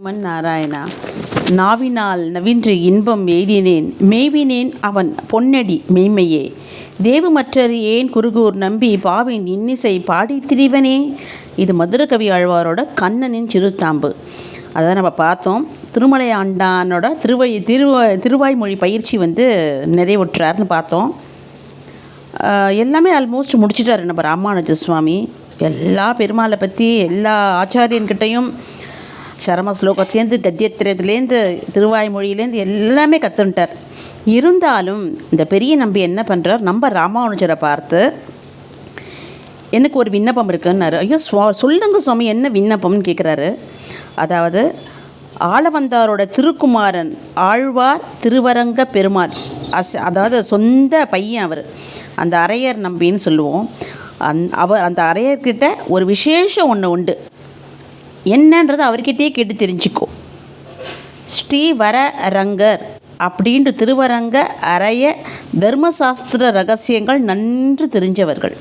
மன் நாராயணா. நாவினால் நவின்று இன்பம் எய்தினேன் மேவினேன் அவன் பொன்னடி மெய்மையே. தேவுமற்றறியேன் குருகூர் நம்பி பாவின் இன்னிசை பாடித் திரிவனே. இது மதுரகவி ஆழ்வாரோட கண்ணனின் சிறுத்தாம்பு. அதை நம்ம பார்த்தோம். திருமலை ஆண்டானோட திருவாய்மொழி பயிற்சி நிறைவுற்றார்னு பார்த்தோம். எல்லாமே ஆல்மோஸ்ட் முடிச்சிட்டார் நம்ம ராமானுஜ சுவாமி. எல்லா பெருமாளை பற்றி எல்லா ஆச்சாரியன்கிட்டையும் சரம ஸ்லோகத்துலேருந்து தத்தியத்திரத்துலேருந்து திருவாய்மொழியிலேருந்து எல்லாமே கற்றுன்ட்டார். இருந்தாலும் இந்த பெரிய நம்பி என்ன பண்ணுறார், நம்ம ராமானுஜரை பார்த்து எனக்கு ஒரு விண்ணப்பம் இருக்குன்னாரு. ஐயோ சொல்லுங்க சுவாமி, என்ன விண்ணப்பம்னு கேட்குறாரு. அதாவது ஆளவந்தாரோட திருக்குமாரன் ஆழ்வார் திருவரங்க பெருமாள், அதாவது சொந்த பையன் அவர், அந்த அரையர் நம்பின்னு சொல்லுவோம். அந்த அரையர்கிட்ட ஒரு விசேஷம் ஒன்று உண்டு. என்னன்றது அவர்கிட்டயே கேட்டு தெரிஞ்சுக்கோ. ஸ்ரீவர ரங்கர் அப்படின்ட்டு திருவரங்க அரைய தர்மசாஸ்திர ரகசியங்கள் நன்கு தெரிஞ்சவர்கள்.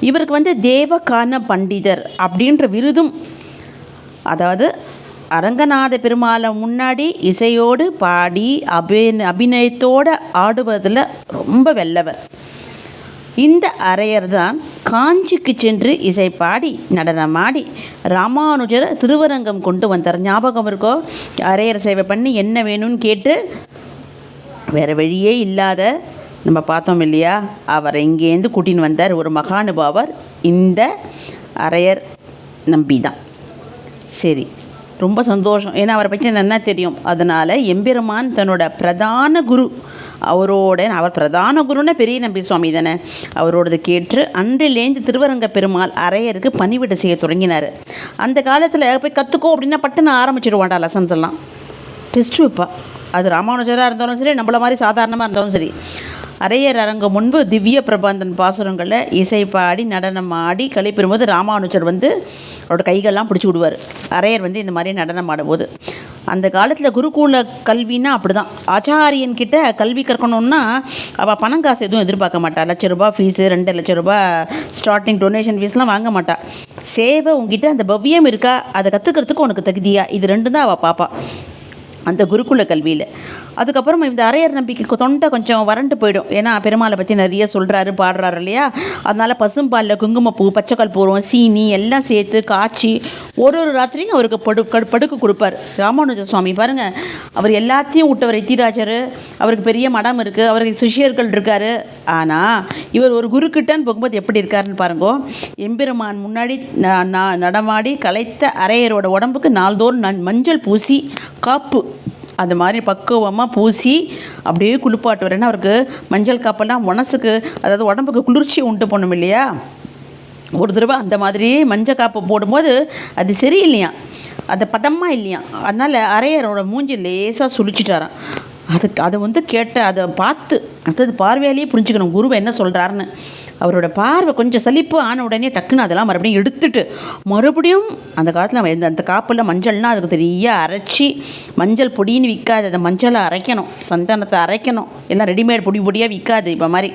இவருக்கு தேவகான பண்டிதர் அப்படின்ற விருதும், அதாவது அரங்கநாத பெருமாளை முன்னாடி இசையோடு பாடி அபிநயத்தோடு ஆடுவதில் ரொம்ப வெல்லவர். இந்த அரையர் தான் காஞ்சிக்கு சென்று இசை பாடி நடனமாடி ராமானுஜரை திருவரங்கம் கொண்டு வந்தார். ஞாபகம் இருக்கோ? அரையர் சேவை பண்ணி என்ன வேணும்னு கேட்டு வேறு வழியே இல்லாத நம்ம பார்த்தோம் இல்லையா, அவரை இங்கேருந்து கூட்டின்னு வந்தார் ஒரு மகானுபாவர். இந்த அரையர் நம்பி தான். சரி, ரொம்ப சந்தோஷம். ஏன்னா அவரை பற்றி என்ன தெரியும். அதனால் எம்பெருமான் தன்னோட பிரதான குரு, அவர் பிரதான குருன்னா பெரிய நம்பி சுவாமி தானே, அவரோடது கேட்டு அன்றிலேருந்து திருவரங்க பெருமாள் அரையருக்கு பணிவிட செய்ய தொடங்கினார். அந்த காலத்தில் போய் கற்றுக்கோ அப்படின்னா பட்டுன்னு ஆரம்பிச்சிடுவாண்டா லெசன்ஸ் எல்லாம், டெஸ்ட் வைப்பா. அது ராமானுஜராக இருந்தாலும் சரி, நம்மள மாதிரி சாதாரணமாக இருந்தாலும் சரி. அரையர் அரங்கம் முன்பு திவ்ய பிரபந்தன் பாசுரங்களில் இசை பாடி நடனம் ஆடி கழிப்பெறும்போது ராமானுஜர் அவரோட கைகள்லாம் பிடிச்சி விடுவார். அரையர் இந்த மாதிரி நடனம் ஆடும்போது. அந்த காலத்தில் குருகுல கல்வின்னா அப்படி தான். ஆச்சாரியன்கிட்ட கல்வி கற்கணுன்னா அவள் பணம் காசு எதுவும் எதிர்பார்க்க மாட்டாள். 1 லட்ச ரூபா ஃபீஸு, 2 லட்ச ரூபா ஸ்டார்டிங் டொனேஷன் ஃபீஸ்லாம் வாங்க மாட்டாள். சேவை உங்ககிட்ட அந்த பவ்யம் இருக்கா, அதை கற்றுக்கிறதுக்கு உனக்கு தகுதியா, இது 2 தான் அவள் பாப்பா அந்த குருகுல கல்வியில். அதுக்கப்புறம் இந்த அரையர் நம்பிக்கைக்கு தொண்டை கொஞ்சம் வறண்டு போயிடும். ஏன்னா பெருமாளை பற்றி நிறைய சொல்கிறாரு, பாடுறாரு இல்லையா. அதனால் பசும்பாலில் குங்குமப்பூ, பச்சைக்கல் பூர்வம், சீனி எல்லாம் சேர்த்து காய்ச்சி ஒரு ராத்திரியும் அவருக்கு படுக்க கொடுப்பார். ராமானுஜ சுவாமி பாருங்கள், அவர் எல்லாத்தையும் விட்டவர். எத்திராஜர், அவருக்கு பெரிய மடம் இருக்குது, அவருக்கு சிஷியர்கள் இருக்கார். ஆனால் இவர் ஒரு குருக்கிட்டன்னு போகும்போது எப்படி இருக்காருன்னு பாருங்கோ. எம்பெருமான் முன்னாடி நடமாடி கலைத்த அரையரோட உடம்புக்கு நாள்தோறும் மஞ்சள் பூசி காப்பு அந்த மாதிரி பக்குவமாக பூசி அப்படியே குளிப்பாட்டுவார். ஏன்னா அவருக்கு மஞ்சள் காப்பெல்லாம் மனசுக்கு, அதாவது உடம்புக்கு குளிர்ச்சி உண்டு பண்ணும் இல்லையா. ஒரு தடவை அந்த மாதிரி மஞ்சள் காப்பு போடும்போது அது சரியில்லையா, அது பதமாக இல்லையா. அதனால் அரையரோட மூஞ்சி லேசாக சுழிச்சிட்டாராம். அதை கேட்ட அதை பார்த்து அடுத்தது பார்வையாலேயே புரிஞ்சுக்கணும் குருவை என்ன சொல்கிறாருன்னு. அவரோட பார்வை கொஞ்சம் சலிப்பு ஆன உடனே டக்குன்னு அதெல்லாம் மறுபடியும் எடுத்துட்டு மறுபடியும் அந்த காலத்தில் அந்த காப்பில் மஞ்சள்னால் அதுக்கு தெரிய அரைச்சி, மஞ்சள் பொடின்னு விற்காது, அந்த மஞ்சளை அரைக்கணும், சந்தனத்தை அரைக்கணும், எல்லாம் ரெடிமேட் பொடியாக விற்காது இப்போ மாதிரி.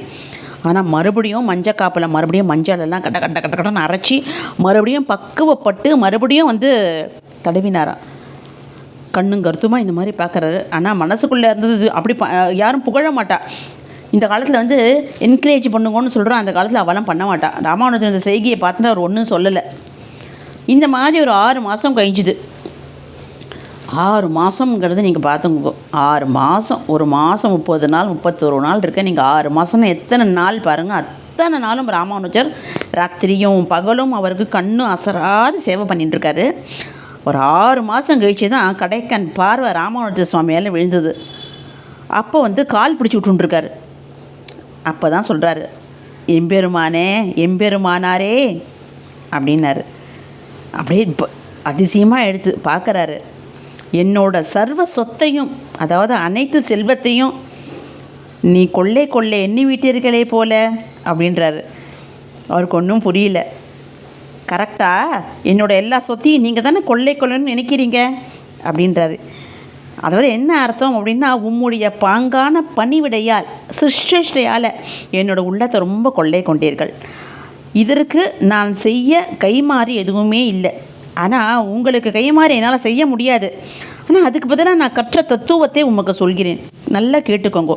ஆனால் மறுபடியும் மஞ்சள் காப்பில் மறுபடியும் மஞ்சளெல்லாம் கட்டன்னு அரைச்சி மறுபடியும் பக்குவப்பட்டு மறுபடியும் தடவினாராம். கண்ணும் கருத்துமாக இந்த மாதிரி பார்க்குறாரு. ஆனால் மனசுக்குள்ளே இருந்தது அப்படி யாரும் புகழ மாட்டா. இந்த காலத்தில் என்கரேஜ் பண்ணுங்கன்னு சொல்கிறோம், அந்த காலத்தில் அவெல்லாம் பண்ண மாட்டாள். ராமானுஜன் இந்த செய்கையை பார்த்துட்டு அவர் ஒன்றும் சொல்லலை. இந்த மாதிரி ஒரு 6 மாதம் கழிஞ்சுது. 6 மாதங்கிறது நீங்கள் பார்த்துங்க. 6 மாதம், ஒரு மாதம் 30 நாள் 31 நாள் இருக்க. நீங்கள் 6 மாதம்னா எத்தனை நாள் பாருங்கள். அத்தனை நாளும் ராமானுஜர் ராத்திரியும் பகலும் அவருக்கு கண்ணும் அசராது சேவை பண்ணிட்டுருக்காரு. ஒரு 6 மாதம் கழிச்சு தான் கடைக்கன் பார்வை ராமானுஜ சுவாமியால் விழுந்தது. அப்போ கால் பிடிச்சி விட்டுருக்காரு. அப்போ தான் சொல்கிறாரு, எம்பெருமானே எம்பெருமானாரே அப்படின்னாரு. அப்படியே அதிசயமாக எடுத்து பார்க்குறாரு. என்னோட சர்வ சொத்தையும், அதாவது அனைத்து செல்வத்தையும் நீ கொள்ளை எண்ணி விட்டீர்களே போல அப்படின்றாரு. அவருக்கு ஒன்றும் புரியல. கரெக்டா, என்னோட எல்லா சொத்தையும் நீங்கள் தானே கொள்ளைன்னு நினைக்கிறீங்க அப்படின்றாரு. அதாவது என்ன அர்த்தம் அப்படின்னா, உம்முடைய பாங்கான பணிவிடையால் சிருஷ்டையால் என்னோட உள்ளத்தை ரொம்ப கொள்ளை கொண்டீர்கள். இதற்கு நான் செய்ய கைமாறி எதுவுமே இல்லை. ஆனால் உங்களுக்கு கைமாறி என்னால் செய்ய முடியாது. ஆனால் அதுக்கு பதிலாக நான் கற்ற தத்துவத்தை உமக்கு சொல்கிறேன், நல்லா கேட்டுக்கோங்க.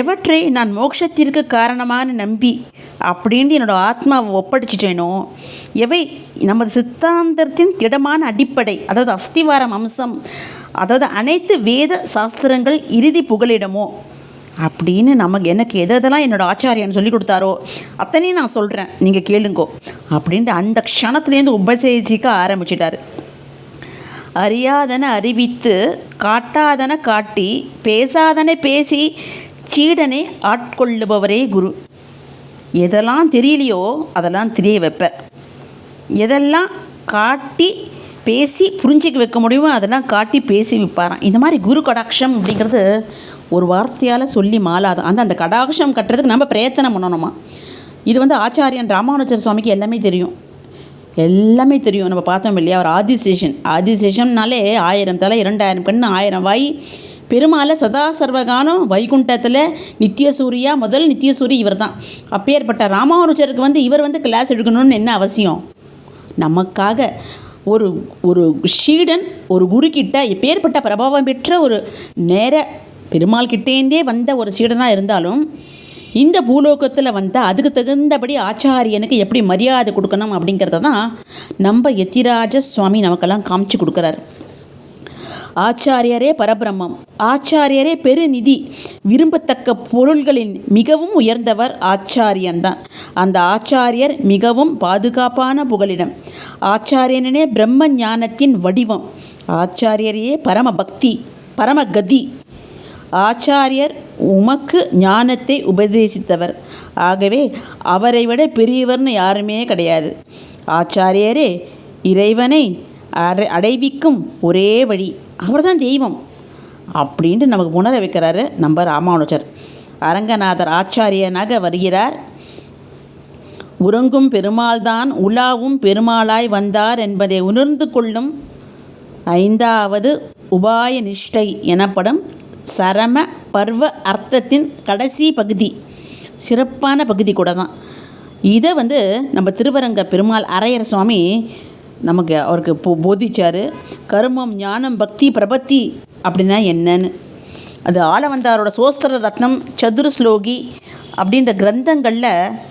எவற்றை நான் மோட்சத்திற்கு காரணமான நம்பி அப்படின்ட்டு என்னோடய ஆத்மாவை ஒப்படைச்சிட்டேனோ, எவை நமது சித்தாந்தத்தின் திடமான அடிப்படை, அதாவது அஸ்திவாரம் அம்சம், அதாவது அனைத்து வேத சாஸ்திரங்கள் இறுதி புகலிடமோ அப்படின்னு எனக்கு எதெல்லாம் என்னோடய ஆச்சாரியன்னு சொல்லி கொடுத்தாரோ அத்தனையும் நான் சொல்கிறேன், நீங்கள் கேளுங்கோ அப்படின்ட்டு அந்த க்ஷணத்துலேருந்து உபதேசிக்க ஆரம்பிச்சிட்டாரு. அறியாதன அறிவித்து, காட்டாதன காட்டி, பேசாதன பேசி சீடனை ஆட்கொள்ளுபவரே குரு. எதெல்லாம் தெரியலையோ அதெல்லாம் தெரிய வைப்பார். எதெல்லாம் காட்டி பேசி புரிஞ்சிக்க வைக்க முடியுமோ அதெல்லாம் காட்டி பேசி வைப்பாராம். இந்த மாதிரி குரு கடாட்சம் அப்படிங்கிறது ஒரு வார்த்தையால் சொல்லி மாலாதான். அந்த கடாட்சம் கட்டுறதுக்கு நம்ம பிரயத்தனம் பண்ணணுமா. இது ஆச்சாரியன் ராமானுஜர் சுவாமிக்கு எல்லாமே தெரியும், எல்லாமே தெரியும். நம்ம பார்த்தோம் இல்லையா, அவர் ஆதிசேஷன்னாலே 1000 தலை 2000 கண்ணு 1000 வாய். பெருமாளை சதா சர்வகானம் வைகுண்டத்தில் நித்தியசூரியா, முதல் நித்தியசூரி இவர் தான். அப்பேற்பட்ட ராமானுஜருக்கு இவர் கிளாஸ் எடுக்கணும்னு என்ன அவசியம்? நமக்காக ஒரு ஷீடன் ஒரு குருக்கிட்ட எப்பேற்பட்ட பிரபாவம் பெற்ற ஒரு நேர பெருமாள் கிட்டேந்தே வந்த ஒரு சீடனாக இருந்தாலும் இந்த பூலோகத்தில் அதுக்கு தகுந்தபடி ஆச்சாரியனுக்கு எப்படி மரியாதை கொடுக்கணும் அப்படிங்கிறத தான் நம்ம யத்திராஜ சுவாமி நமக்கெல்லாம் காமிச்சு கொடுக்குறாரு. ஆச்சாரியரே பரபிரம்மம், ஆச்சாரியரே பெருநிதி, விரும்பத்தக்க பொருள்களின் மிகவும் உயர்ந்தவர் ஆச்சாரியன்தான். அந்த ஆச்சாரியர் மிகவும் பாதுகாப்பான புகலிடம். ஆச்சாரியனே பிரம்ம ஞானத்தின் வடிவம். ஆச்சாரியரையே பரமபக்தி, பரமகதி. ஆச்சாரியர் உமக்கு ஞானத்தை உபதேசித்தவர். ஆகவே அவரை விட பெரியவர்னு யாருமே கிடையாது. ஆச்சாரியரே இறைவனை அடைவிக்கும் ஒரே வழி, அவர்தான் தெய்வம் அப்படின்ட்டு நமக்கு உணர வைக்கிறாரு நம்ம ராமானுஜர். அரங்கநாதர் ஆச்சாரியனாக வருகிறார். உறங்கும் பெருமாள்தான் உலாவும் பெருமாளாய் வந்தார் என்பதை உணர்ந்து கொள்ளும் 5வது உபாய நிஷ்டை எனப்படும் சரம பர்வ அர்த்தத்தின் கடைசி பகுதி, சிறப்பான பகுதி கூட தான். இதை நம்ம திருவரங்க பெருமாள் அரையர் சுவாமி அவருக்கு போதிச்சார். கர்மம், ஞானம், பக்தி, பிரபத்தி அப்படின்னா என்னன்னு அது ஆளவந்தாரோட சோஸ்திர ரத்னம், சதுர்ஸ்லோகி அப்படின்ற கிரந்தங்களில்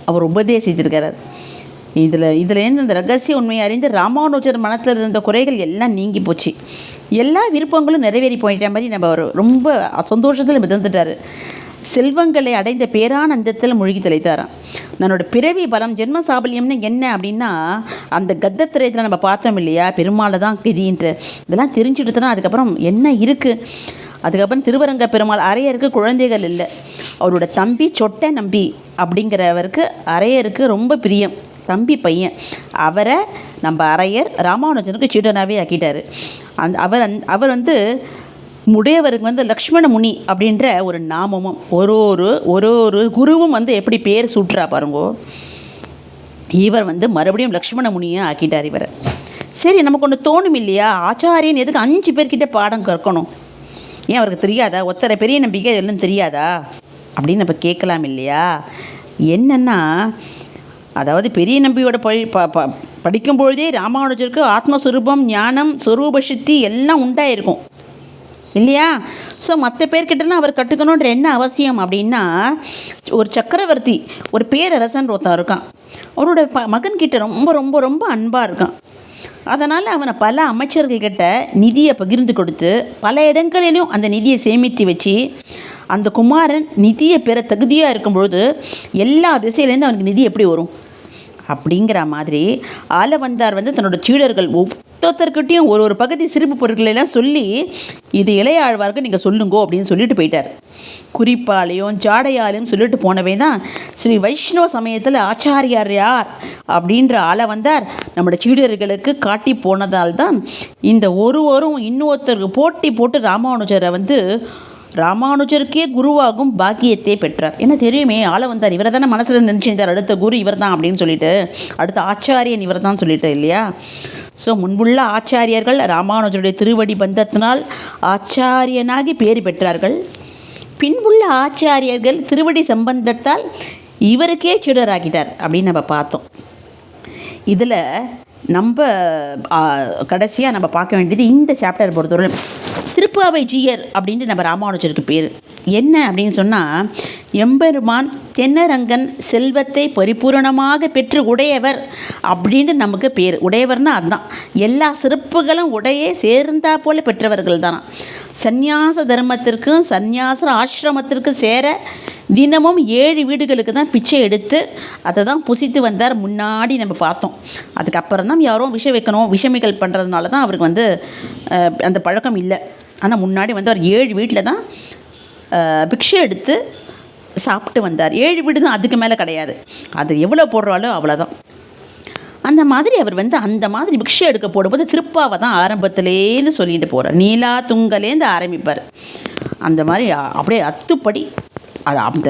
அவர் உபதேசித்திருக்கிறார். இதுலேருந்து இந்த ரகசிய உண்மையை அறிந்து ராமானுஜர் மனத்தில் இருந்த குறைகள் எல்லாம் நீங்கி போச்சு. எல்லா விருப்பங்களும் நிறைவேறி போயிட்ட மாதிரி நம்ம ரொம்ப சந்தோஷத்தில் மிதந்துட்டார். செல்வங்களை அடைந்த பேரானந்தத்தில் மூழ்கி தெளித்தாராம். தன்னோட பிறவி பலம் ஜென்ம சாபல்யம்னு என்ன அப்படின்னா அந்த கத்தத்திரயத்தில் நம்ம பார்த்தோம் இல்லையா, பெருமாளை தான் கதின்ட்டு. இதெல்லாம் தெரிஞ்சுட்டு அதுக்கப்புறம் என்ன இருக்குது. அதுக்கப்புறம் திருவரங்க பெருமாள் அரையருக்கு குழந்தைகள் இல்லை. அவரோட தம்பி சொட்டை நம்பி அப்படிங்கிறவருக்கு அரையருக்கு ரொம்ப பிரியம். தம்பி பையன், அவரை நம்ம அரையர் ராமானுஜனுக்கு சீடனாகவே ஆக்கிட்டார். அவர் உடையவருக்கு லக்ஷ்மண முனி அப்படின்ற ஒரு நாமமும் ஒரு குருவும் எப்படி பேர் சூட்டுறா பாருங்கோ. இவர் மறுபடியும் லக்ஷ்மண முனியை ஆக்கிட்டார் இவரை. சரி, நமக்கு ஒன்று தோணும் இல்லையா, ஆச்சாரியன் எதுக்கு 5 பேர்கிட்ட பாடம் கற்கணும்? ஏன் அவருக்கு தெரியாதா? ஒத்தரை பெரிய நம்பிக்கை எல்லாம் தெரியாதா அப்படின்னு நம்ம கேட்கலாம் இல்லையா. என்னென்னா, அதாவது பெரிய நம்பியோட படிக்கும்பொழுதே ராமானுஜருக்கு ஆத்மஸ்வரூபம், ஞானம், சொரூபசக்தி எல்லாம் உண்டாயிருக்கும் இல்லையா. ஸோ மற்ற பேர்கிட்டலாம் அவர் கற்றுக்கணுன்ற என்ன அவசியம் அப்படின்னா, ஒரு சக்கரவர்த்தி, ஒரு பேரரசன் ஒருத்தன் இருக்கான். அவரோட மகன்கிட்ட ரொம்ப ரொம்ப ரொம்ப அன்பாக இருக்கான். அதனால் அவனை பல அமைச்சர்கள்கிட்ட நிதியை பகிர்ந்து கொடுத்து பல இடங்களிலும் அந்த நிதியை சேமித்து வச்சு அந்த குமாரன் நிதியை பெற தகுதியாக இருக்கும்பொழுது எல்லா திசையிலேருந்து அவனுக்கு நிதி எப்படி வரும் அப்படிங்கிற மாதிரி ஆளவந்தார் தன்னோட சீடர்கள் ஒவ்வொருத்தர்கிட்டையும் ஒரு பகுதி சிறப்பு பொருட்களெல்லாம் சொல்லி இது இளையாழ்வார்க்கு நீங்கள் சொல்லுங்கோ அப்படின்னு சொல்லிட்டு போயிட்டார். குறிப்பாலையும் ஜாடையாலையும் சொல்லிட்டு போனவே தான் ஸ்ரீ வைஷ்ணவ சமயத்தில் ஆச்சாரியார் யார் அப்படின்ற ஆளவந்தார் நம்மளோட சீடர்களுக்கு காட்டி போனதால் தான் இந்த ஒருவரும் இன்னொருத்தருக்கு போட்டி போட்டு ராமானுஜருக்கே குருவாகும் பாக்கியத்தை பெற்றார். என்ன தெரியுமே, ஆளவந்தார் இவரை தானே மனசில் நினச்சிருந்தார், அடுத்த குரு இவர் தான் அப்படின்னு சொல்லிட்டு, அடுத்த ஆச்சாரியன் இவர் தான் சொல்லிட்டு இல்லையா. ஸோ முன்புள்ள ஆச்சாரியர்கள் ராமானுஜருடைய திருவடி பந்தத்தினால் ஆச்சாரியனாகி பேர் பெற்றார்கள். பின்புள்ள ஆச்சாரியர்கள் திருவடி சம்பந்தத்தால் இவருக்கே சீடராகிட்டார் அப்படின்னு நம்ம பார்த்தோம். இதில் நம்ம கடைசியாக நம்ம பார்க்க வேண்டியது இந்த சாப்டர் பொறுத்தவரை திருப்பாவை ஜீயர் அப்படின்ட்டு நம்ம ராமானுஜருக்கு பேர். என்ன அப்படின்னு சொன்னால், எம்பெருமான் தென்னரங்கன் செல்வத்தை பரிபூரணமாக பெற்று உடையவர் அப்படின்ட்டு நமக்கு பேர். உடையவர்னால் அதுதான், எல்லா சிறப்புகளும் உடையே சேர்ந்தா போல் பெற்றவர்கள் தானா. சந்நியாச தர்மத்திற்கும் சந்நியாச ஆசிரமத்திற்கு சேர தினமும் 7 வீடுகளுக்கு தான் பிச்சை எடுத்து அதை தான் புசித்து வந்தார். முன்னாடி நம்ம பார்த்தோம். அதுக்கப்புறம் தான் யாரோ விஷம் வைக்கணும், விஷமிகள் பண்ணுறதுனால தான் அவருக்கு அந்த பழக்கம் இல்லை. ஆனால் முன்னாடி அவர் 7 வீட்டில் தான் பிக்ஷை எடுத்து சாப்பிட்டு வந்தார். 7 வீடு தான், அதுக்கு மேலே கிடையாது. அது எவ்வளோ போடுறாலோ அவ்வளோதான். அந்த மாதிரி அவர் அந்த மாதிரி பிக்ஷை எடுக்க போடும்போது திருப்பாவை தான் ஆரம்பத்துலேருந்து சொல்லிட்டு போகிறார். நீலா துங்கலேருந்து ஆரம்பிப்பார். அந்த மாதிரி அப்படியே அத்துப்படி அது அந்த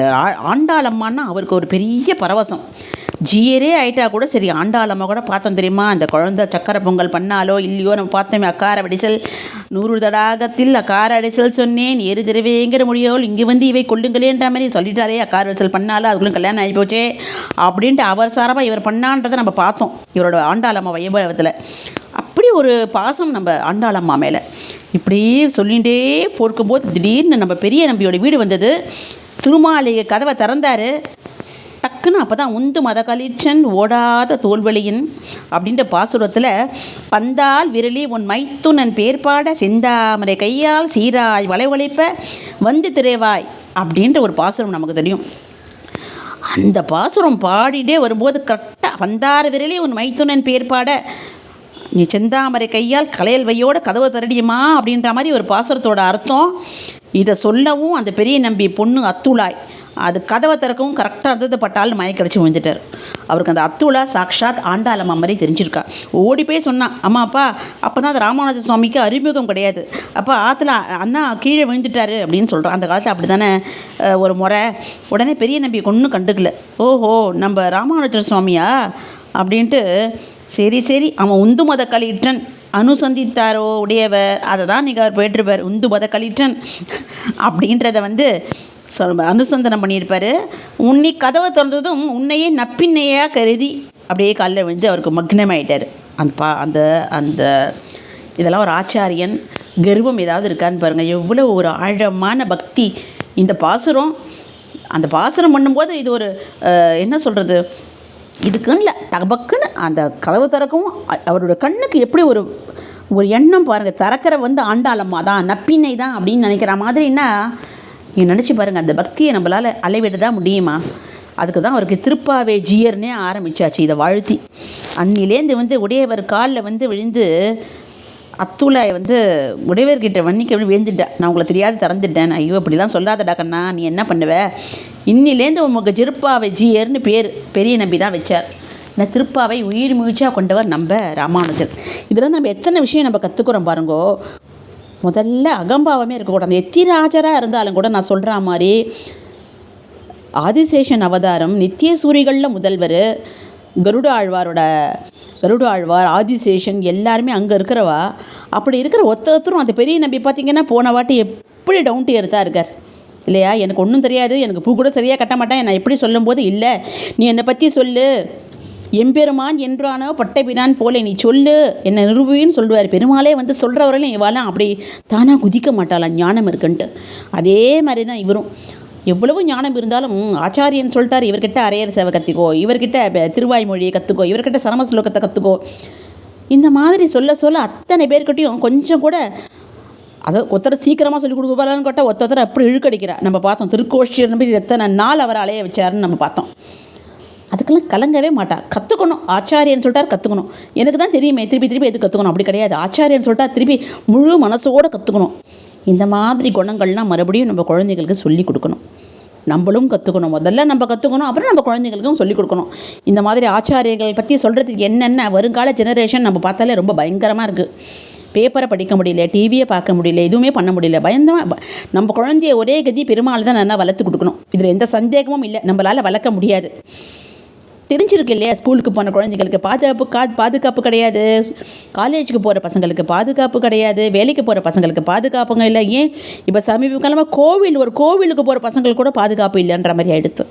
ஆண்டாளம்மான்னா அவருக்கு ஒரு பெரிய பரவசம். ஜீயரே ஆகிட்டா கூட சரி, ஆண்டாளம்மா கூட பார்த்தோம் தெரியுமா, அந்த குழந்தை சக்கரை பொங்கல் பண்ணாலோ இல்லையோ நம்ம பார்த்தோமே, அக்கார வடிசல் 100 தடாகத்தில் அக்கார அடிசல் சொன்னேன் ஏறு திருவேங்கிற மொழியோல் இங்கே இவை கொள்ளுங்களேன்ற மாதிரி சொல்லிட்டாரே. அக்கார வடிசல் பண்ணாலும் அதுக்குள்ளே கல்யாணம் ஆகி போச்சே அப்படின்ட்டு அவர் சாரமாக இவர் பண்ணான்றதை நம்ம பார்த்தோம் இவரோட ஆண்டாளம்மா வைபவத்தில். அப்படி ஒரு பாசம் நம்ம ஆண்டாளம்மா மேலே. இப்படி சொல்லிகிட்டே போர்க்கும்போது திடீர்னு நம்ம பெரிய நம்பியோட வீடு வந்தது. திருமாளிகை கதவை திறந்தார். டக்குன்னு அப்போ தான் உந்து மதகளிச்சன் ஓடாத தோல்வழியின் அப்படின்ற பாசுரத்தில் பந்தால் விரலி உன் மைத்துனன் பேர்பாட செந்தாமரை கையால் சீராய் வளைவளைப்ப வந்து திரைவாய் அப்படின்ற ஒரு பாசுரம் நமக்கு தெரியும். அந்த பாசுரம் பாடிட்டே வரும்போது கரெக்டாக பந்தார விரலி உன் மைத்துனன் பேர்பாட நீ செந்தாமரை கையால் கலையல் வையோட கதவை திரடியுமா அப்படின்ற மாதிரி ஒரு பாசுரத்தோட அர்த்தம். இதை சொல்லவும் அந்த பெரிய நம்பி பொண்ணு அத்துளாய் அது கதவை திறக்கவும் கரெக்டாக இருந்தது. பட்டால்னு மயக்கடிச்சு விழுந்துட்டார். அவருக்கு அந்த அத்துளா சாக்ஷாத் ஆண்டாளம்மா மாதிரி தெரிஞ்சிருக்கா. ஓடி போய் சொன்னான், அம்மா அப்பா அப்போ தான் அந்த ராமானுஜ சுவாமிக்கு அறிமுகம் கிடையாது. அப்போ ஆற்றுல அண்ணா கீழே விழுந்துட்டாரு அப்படின்னு சொல்கிறான். அந்த காலத்தில் அப்படி தானே ஒரு முறை. உடனே பெரிய நம்பி ஒன்றும் கண்டுக்கல. ஓஹோ நம்ம ராமானுஜர் சுவாமியா அப்படின்ட்டு சரி சரி அவன் உந்து மத களிற்றன் அனுசந்தித்தாரோ உடையவர், அதை தான் நீங்கள் அவர் போயிட்டுருப்பார். உந்து மத களிற்றன் அப்படின்றத அனுசந்தனம் பண்ணியிருப்பார். உன்னை கதவை திறந்ததும் உன்னையே நப்பின்னையாக கருதி அப்படியே காலில் விழுந்து அவருக்கு மக்னமாயிட்டார். அந்த அந்த இதெல்லாம் ஒரு ஆச்சாரியன் கர்வம் ஏதாவது இருக்கான்னு பாருங்கள். எவ்வளோ ஒரு ஆழமான பக்தி இந்த பாசுரம். அந்த பாசுரம் பண்ணும்போது இது ஒரு என்ன சொல்கிறது, இதுக்குன்னு இல்லை, டபக்குன்னு அந்த கதவு திறக்கவும் அவரோட கண்ணுக்கு எப்படி ஒரு ஒரு எண்ணம் பாருங்கள். திறக்கிற ஆண்டாளம்மா தான், நப்பினை தான் அப்படின்னு நினைக்கிற மாதிரின்னா நீங்கள் நினச்சி பாருங்கள். அந்த பக்தியை நம்மளால் அளவிட தான் முடியுமா? அதுக்கு தான் அவருக்கு திருப்பாவே ஜீயர்னே ஆரம்பித்தாச்சு இதை வாழ்த்தி. அன்னிலேருந்து உடையவர் காலில் விழுந்து அத்துளாய் உடையவர்கிட்ட வன்னிக்க விழுந்துட்டேன். நான் உங்களை தெரியாது திறந்துட்டேன். ஐயோ அப்படிலாம் சொல்லாதடா கண்ணா, நீ என்ன பண்ணுவ? இன்னிலேருந்து உங்களுக்கு திருப்பாவை ஜீயர்னு பேர் பெரிய நம்பி தான் வச்சார். இந்த திருப்பாவை உயிர் முயற்சியாக கொண்டவர் நம்ம ராமானுஜர். இதில் நம்ம எத்தனை விஷயம் நம்ம கற்றுக்குறோம் பாருங்கோ. முதல்ல அகம்பாவமே இருக்கக்கூடாது. எத்திராஜராக இருந்தாலும் கூட நான் சொல்கிற மாதிரி ஆதிசேஷன் அவதாரம், நித்திய சூரிகளில் முதல்வர், கருட ஆழ்வார், ஆதிசேஷன் எல்லாருமே அங்கே இருக்கிறவா. அப்படி இருக்கிற ஒருத்தரும் அந்த பெரிய நம்பி பார்த்திங்கன்னா போன வாட்டி எப்படி டவுன் டு எர்த்தாக இருக்கார் இல்லையா? எனக்கு ஒன்றும் தெரியாது, எனக்கு பூ கூட சரியாக கட்ட மாட்டேன், நான் எப்படி சொல்லும்போது இல்லை நீ என்னை பற்றி சொல்லு, எம்பெருமான் என்றானோ பட்டைபிரான் போல நீ சொல்லு என்னை நிரூபின்னு சொல்லுவார். பெருமாளே சொல்கிறவரையும் இவாலாம் அப்படி தானாக குதிக்க மாட்டாளாம் ஞானம் இருக்குன்ட்டு. அதே மாதிரி தான் இவரும். எவ்வளவு ஞானம் இருந்தாலும் ஆச்சாரியன் சொல்லிட்டார், இவர்கிட்ட அரையர் சேவை கற்றுக்கோ, இவர்கிட்ட திருவாய்மொழியை கற்றுக்கோ, இவர்கிட்ட சரமஸ்லோகத்தை கற்றுக்கோ. இந்த மாதிரி சொல்ல அத்தனை பேர்கிட்டையும் கொஞ்சம் கூட அதை ஒருத்தரை சீக்கிரமாக சொல்லிக் கொடுக்கலான்னு கேட்டால் ஒருத்தரை அப்படி இழுக்கடிக்கிறார். நம்ம பார்த்தோம் திருக்கோஷ்டியர் நம்பி எத்தனை நாள் அவர் அலைய வச்சாருன்னு நம்ம பார்த்தோம். அதுக்கெல்லாம் கலங்கவே மாட்டா. கற்றுக்கணும், ஆச்சாரியன் சொல்லிட்டார் கற்றுக்கணும். எனக்கு தான் தெரியுமே திருப்பி எது கற்றுக்கணும் அப்படி கிடையாது. ஆச்சாரியன் சொல்லிட்டா திருப்பி முழு மனசோடு கற்றுக்கணும். இந்த மாதிரி குணங்கள்லாம் மறுபடியும் நம்ம குழந்தைகளுக்கு சொல்லிக் கொடுக்கணும். நம்மளும் கற்றுக்கணும். முதல்ல நம்ம கற்றுக்கணும், அப்புறம் நம்ம குழந்தைங்களுக்கும் சொல்லிக் கொடுக்கணும். இந்த மாதிரி ஆச்சாரியர்கள் பற்றி சொல்கிறதுக்கு என்னென்ன வருங்கால ஜெனரேஷன் நம்ம பார்த்தாலே ரொம்ப பயங்கரமாக இருக்குது. பேப்பரை படிக்க முடியல, டிவியை பார்க்க முடியல, எதுவுமே பண்ண முடியல. பயந்தமாக நம்ம குழந்தைய ஒரே கதி பெருமாள் தான் நல்லா வளர்த்து கொடுக்கணும். இதில் எந்த சந்தேகமும் இல்லை. நம்மளால் வளர்க்க முடியாது. தெரிஞ்சிருக்கு இல்லையா? ஸ்கூலுக்கு போன குழந்தைங்களுக்கு பாதுகாப்பு கிடையாது, காலேஜுக்கு போகிற பசங்களுக்கு பாதுகாப்பு கிடையாது, வேலைக்கு போகிற பசங்களுக்கு பாதுகாப்புங்க இல்லை. ஏன் இப்போ சமீப காலமாக ஒரு கோவிலுக்கு போகிற பசங்களுக்கு கூட பாதுகாப்பு இல்லைன்ற மாதிரி ஆகிடுது.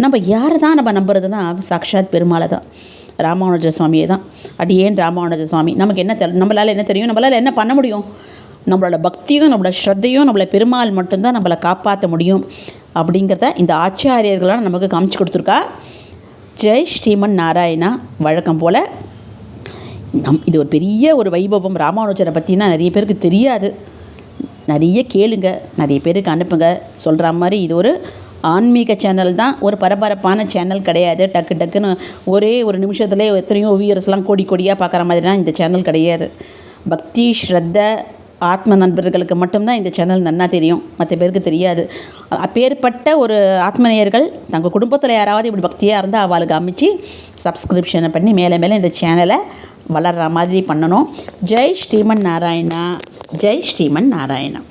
நம்ம யாரை தான் நம்ம நம்புறதுன்னா சாக்ஷாத் பெருமாளை தான். ராமானுஜ சுவாமியே தான். அடியேன் ராமானுஜ சுவாமி. நமக்கு என்ன நம்மளால் என்ன தெரியும், நம்மளால் என்ன பண்ண முடியும்? நம்மளோட பக்தியும் நம்மளோட ஸ்ரத்தையும் நம்மளை பெருமாள் மட்டும்தான் நம்மளை காப்பாற்ற முடியும் அப்படிங்கிறத இந்த ஆச்சாரியர்களால் நமக்கு காமிச்சு கொடுத்துருக்கா. ஜெய் ஸ்ரீமன் நாராயணா. வழக்கம் போல் இது ஒரு பெரிய ஒரு வைபவம். ராமானுஜரை பற்றினா நிறைய பேருக்கு தெரியாது. நிறைய கேளுங்க, நிறைய பேருக்கு அனுப்புங்க. சொல்கிற மாதிரி இது ஒரு ஆன்மீக சேனல் தான், ஒரு பரபரப்பான சேனல் கிடையாது. டக்கு டக்குன்னு ஒரே ஒரு நிமிஷத்துல எத்தனையோ வியூவர்ஸ்லாம் கோடி கோடியாக பார்க்குற மாதிரிலாம் இந்த சேனல் கிடையாது. பக்தி ஸ்ரத்த ஆத்ம நண்பர்களுக்கு மட்டும்தான் இந்த சேனல் நன்னா தெரியும், மற்ற பேருக்கு தெரியாது. அப்பேற்பட்ட ஒரு ஆத்மநேயர்கள் தங்கள் குடும்பத்தில் யாராவது இப்படி பக்தியாக இருந்தால் அவளுக்கு அமைச்சு சப்ஸ்கிரிப்ஷனை பண்ணி மேலே மேலே இந்த சேனலை வளர்கிற மாதிரி பண்ணணும். ஜெய் ஸ்ரீமன் நாராயணா. ஜெய் ஸ்ரீமன் நாராயணா.